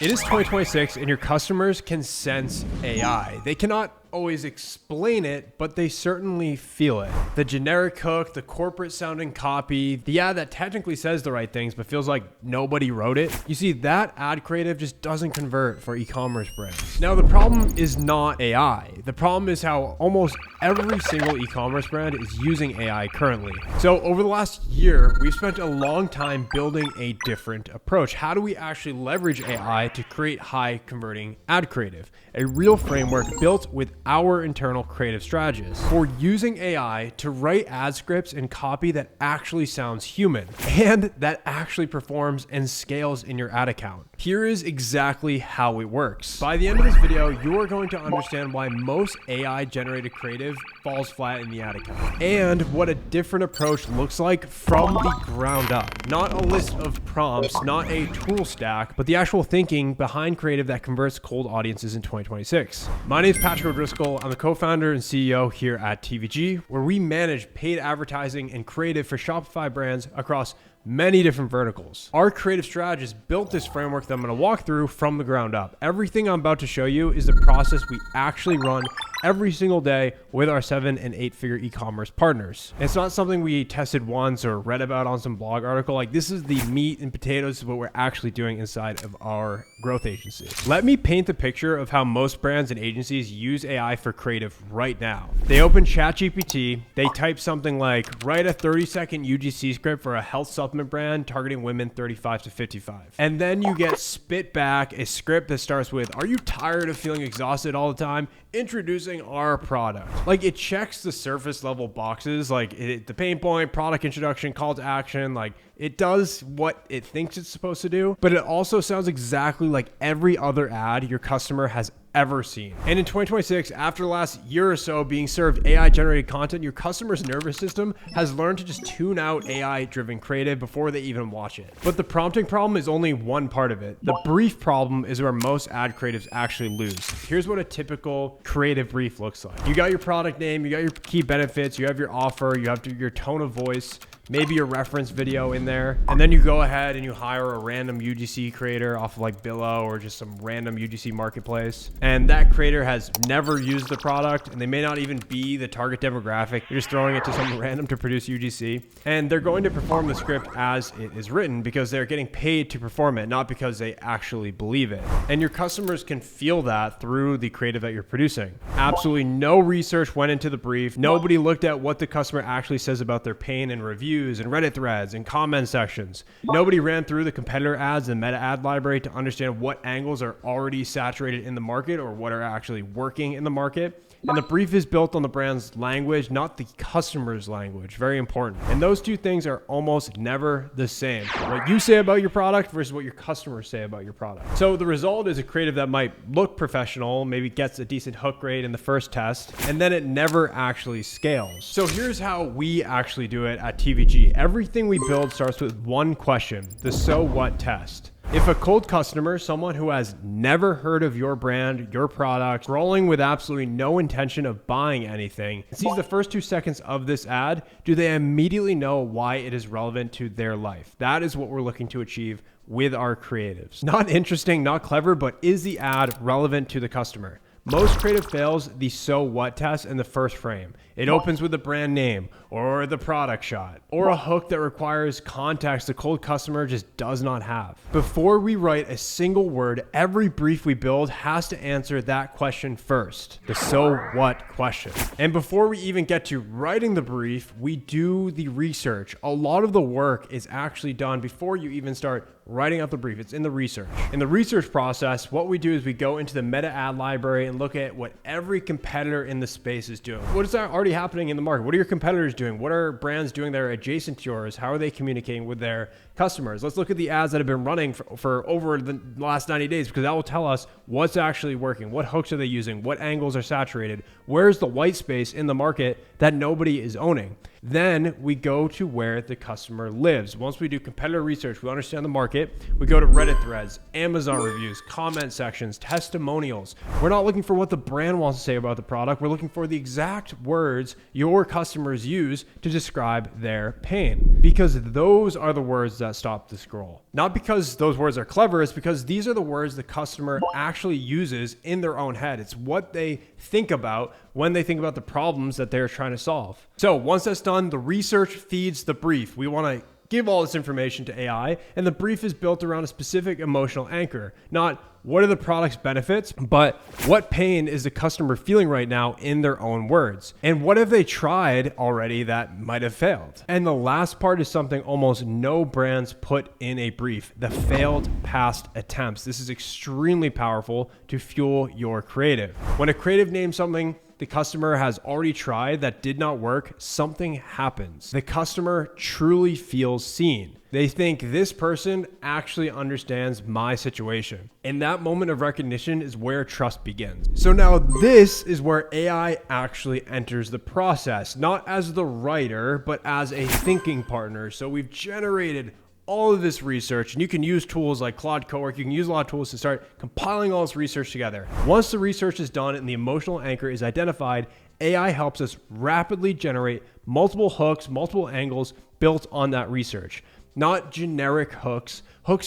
It is 2026 and your customers can sense AI. They cannot always explain it, but they certainly feel it. The generic hook, the corporate sounding copy, the ad that technically says the right things but feels like nobody wrote it. You see, that ad creative just doesn't convert for e-commerce brands. Now, the problem is not AI. The problem is how almost every single e-commerce brand is using AI currently. So over the last year, we've spent a long time building a different approach. How do we actually leverage AI to create high converting ad creative? A real framework built with our internal creative strategists for using AI to write ad scripts and copy that actually sounds human and that actually performs and scales in your ad account. Here is exactly how it works. By the end of this video, you are going to understand why most AI generated creative falls flat in the ad account and what a different approach looks like from the ground up. Not a list of prompts, not a tool stack, but the actual thinking behind creative that converts cold audiences in 2026. My name is Patrick O'Driscoll. I'm the co-founder and CEO here at TVG, where we manage paid advertising and creative for Shopify brands across many different verticals. Our creative strategist built this framework that I'm going to walk through from the ground up. Everything I'm about to show you is the process we actually run every single day with our 7- and 8-figure e-commerce partners. It's not something we tested once or read about on some blog article. Like, this is the meat and potatoes of what we're actually doing inside of our growth agency. Let me paint the picture of how most brands and agencies use AI for creative right now. They open ChatGPT, they type something like, write a 30-second UGC script for a health supplement brand targeting women 35 to 55. And then you get spit back a script that starts with, are you tired of feeling exhausted all the time? Introducing our product. Like, it checks the surface level boxes, like the pain point, product introduction, call to action. Like, it does what it thinks it's supposed to do, but it also sounds exactly like every other ad your customer has ever seen. And in 2026, after the last year or so being served AI generated content, your customer's nervous system has learned to just tune out AI driven creative before they even watch it. But the prompting problem is only one part of it. The brief problem is where most ad creatives actually lose. Here's what a typical creative brief looks like. You got your product name, you got your key benefits, you have your offer, you have your tone of voice, maybe a reference video in there. And then you go ahead and you hire a random UGC creator off of like Billo or just some random UGC marketplace. And that creator has never used the product and they may not even be the target demographic. You're just throwing it to someone random to produce UGC. And they're going to perform the script as it is written because they're getting paid to perform it, not because they actually believe it. And your customers can feel that through the creative that you're producing. Absolutely no research went into the brief. Nobody looked at what the customer actually says about their pain and reviews and Reddit threads and comment sections. Nobody ran through the competitor ads and meta ad library to understand what angles are already saturated in the market or what are actually working in the market. And the brief is built on the brand's language, not the customer's language. Very important. And those two things are almost never the same. What you say about your product versus what your customers say about your product. So the result is a creative that might look professional, maybe gets a decent hook rate in the first test, and then it never actually scales. So here's how we actually do it at TVG. Everything we build starts with one question, the so what test. If a cold customer, someone who has never heard of your brand, your product, scrolling with absolutely no intention of buying anything, sees the first 2 seconds of this ad, do they immediately know why it is relevant to their life? That is what we're looking to achieve with our creatives. Not interesting, not clever, but is the ad relevant to the customer? Most creative fails the so what test in the first frame. It opens with the brand name or the product shot or a hook that requires context the cold customer just does not have. Before we write a single word, every brief we build has to answer that question first, the so what question. And before we even get to writing the brief, we do the research. A lot of the work is actually done before you even start writing out the brief. It's in the research. In the research process, what we do is we go into the meta ad library and look at what every competitor in the space is doing. What is already happening in the market? What are your competitors doing? What are brands doing that are adjacent to yours? How are they communicating with their customers? Let's look at the ads that have been running for over the last 90 days because that will tell us what's actually working. What hooks are they using? What angles are saturated? Where's the white space in the market that nobody is owning? Then we go to where the customer lives. Once we do competitor research, we understand the market. market, we go to Reddit threads, Amazon reviews, comment sections, testimonials. We're not looking for what the brand wants to say about the product. We're looking for the exact words your customers use to describe their pain, because those are the words that stop the scroll. Not because those words are clever, it's because these are the words the customer actually uses in their own head. It's what they think about when they think about the problems that they're trying to solve. So once that's done, the research feeds the brief. We want to give all this information to AI, and the brief is built around a specific emotional anchor. Not what are the product's benefits, but what pain is the customer feeling right now in their own words? And what have they tried already that might have failed? And the last part is something almost no brands put in a brief: the failed past attempts. This is extremely powerful to fuel your creative. When a creative names something the customer has already tried that did not work, something happens. The customer truly feels seen. They think this person actually understands my situation. And that moment of recognition is where trust begins. So now this is where AI actually enters the process, not as the writer, but as a thinking partner. So we've generated all of this research, and you can use tools like Claude Cowork. You can use a lot of tools to start compiling all this research together. Once the research is done and the emotional anchor is identified, AI helps us rapidly generate multiple hooks, multiple angles built on that research. Not generic hooks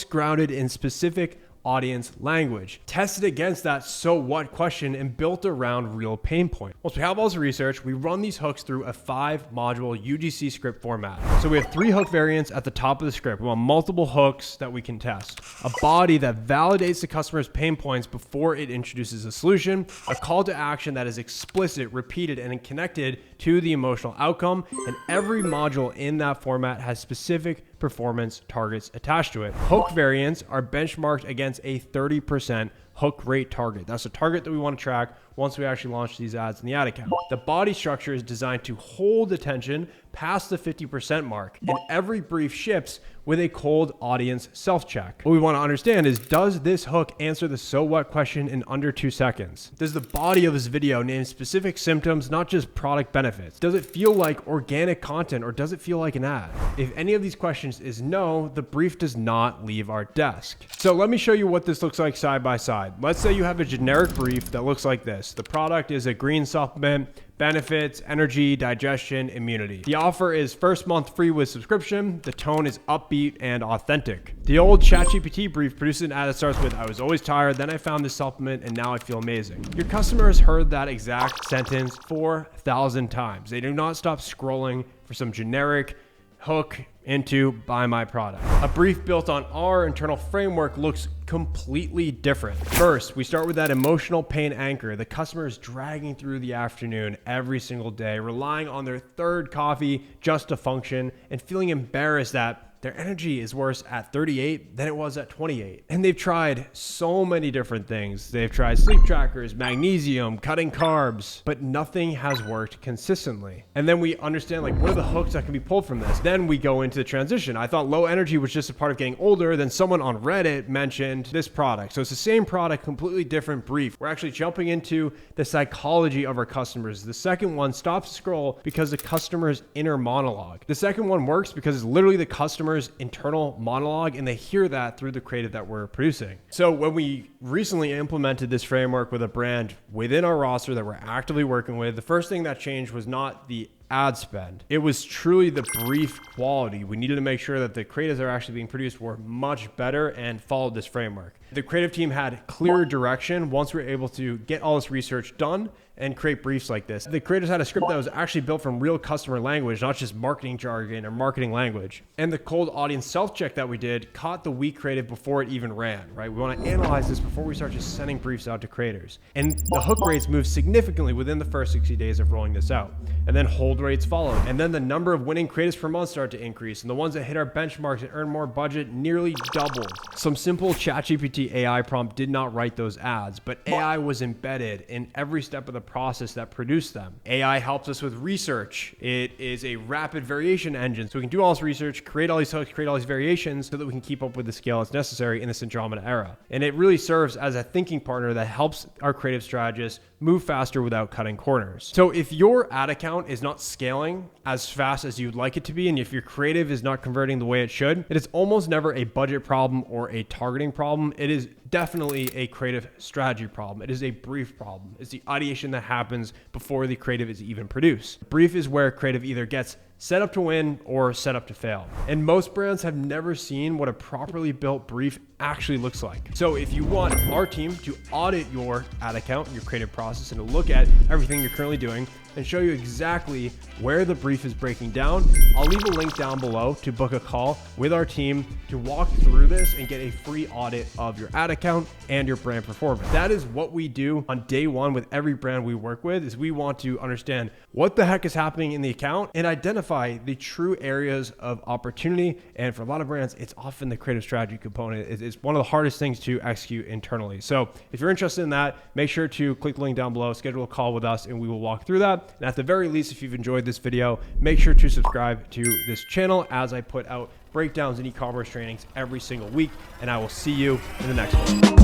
grounded in specific audience language, tested against that so what question and built around real pain point. Once we have all this research, we run these hooks through a 5-module UGC script format. So we have 3 hook variants at the top of the script. We want multiple hooks that we can test, a body that validates the customer's pain points before it introduces a solution, a call to action that is explicit, repeated, and connected to the emotional outcome, and every module in that format has specific performance targets attached to it. Hook variants are benchmarked against a 30% hook rate target. That's a target that we want to track once we actually launch these ads in the ad account. The body structure is designed to hold attention past the 50% mark, and every brief ships with a cold audience self-check. What we want to understand is, does this hook answer the so what question in under 2 seconds? Does the body of this video name specific symptoms, not just product benefits? Does it feel like organic content, or does it feel like an ad? If any of these questions is no, the brief does not leave our desk. So let me show you what this looks like side by side. Let's say you have a generic brief that looks like this. The product is a green supplement, benefits, energy, digestion, immunity. The offer is first month free with subscription. The tone is upbeat and authentic. The old ChatGPT brief produces an ad that starts with, "I was always tired, then I found this supplement, and now I feel amazing." Your customer has heard that exact sentence 4,000 times. They do not stop scrolling for some generic hook into buy my product. A brief built on our internal framework looks completely different. First, we start with that emotional pain anchor. The customer is dragging through the afternoon every single day, relying on their third coffee just to function, and feeling embarrassed that their energy is worse at 38 than it was at 28. And they've tried so many different things. They've tried sleep trackers, magnesium, cutting carbs, but nothing has worked consistently. And then we understand, like, what are the hooks that can be pulled from this? Then we go into the transition. I thought low energy was just a part of getting older. Then someone on Reddit mentioned this product. So it's the same product, completely different brief. We're actually jumping into the psychology of our customers. The second one stops the scroll because the customer's inner monologue. The second one works because it's literally the customer's internal monologue, and they hear that through the creative that we're producing. So when we recently implemented this framework with a brand within our roster that we're actively working with, the first thing that changed was not the ad spend. It was truly the brief quality. We needed to make sure that the creatives that are actually being produced were much better and followed this framework. The creative team had clear direction once we were able to get all this research done and create briefs like this. The creators had a script that was actually built from real customer language, not just marketing jargon or marketing language. And the cold audience self-check that we did caught the weak creative before it even ran, right? We want to analyze this before we start just sending briefs out to creators. And the hook rates moved significantly within the first 60 days of rolling this out. And then hold rates followed. And then the number of winning creatives per month started to increase. And the ones that hit our benchmarks and earned more budget nearly doubled. Some simple ChatGPT AI prompt did not write those ads, but AI was embedded in every step of the process that produced them. AI helps us with research. It is a rapid variation engine. So we can do all this research, create all these hooks, create all these variations so that we can keep up with the scale that's necessary in this Andromeda era. And it really serves as a thinking partner that helps our creative strategists move faster without cutting corners. So if your ad account is not scaling as fast as you'd like it to be, and if your creative is not converting the way it should, it is almost never a budget problem or a targeting problem. It is definitely a creative strategy problem. It is a brief problem. It's the ideation that happens before the creative is even produced. Brief is where creative either gets set up to win or set up to fail. And most brands have never seen what a properly built brief actually looks like. So if you want our team to audit your ad account, your creative process, and to look at everything you're currently doing and show you exactly where the brief is breaking down, I'll leave a link down below to book a call with our team to walk through this and get a free audit of your ad account and your brand performance. That is what we do on day one with every brand we work with, is we want to understand what the heck is happening in the account and identify the true areas of opportunity. And for a lot of brands, it's often the creative strategy component. It's one of the hardest things to execute internally. So if you're interested in that, make sure to click the link down below, schedule a call with us, and we will walk through that. And at the very least, if you've enjoyed this video, make sure to subscribe to this channel as I put out breakdowns and e-commerce trainings every single week. And I will see you in the next one.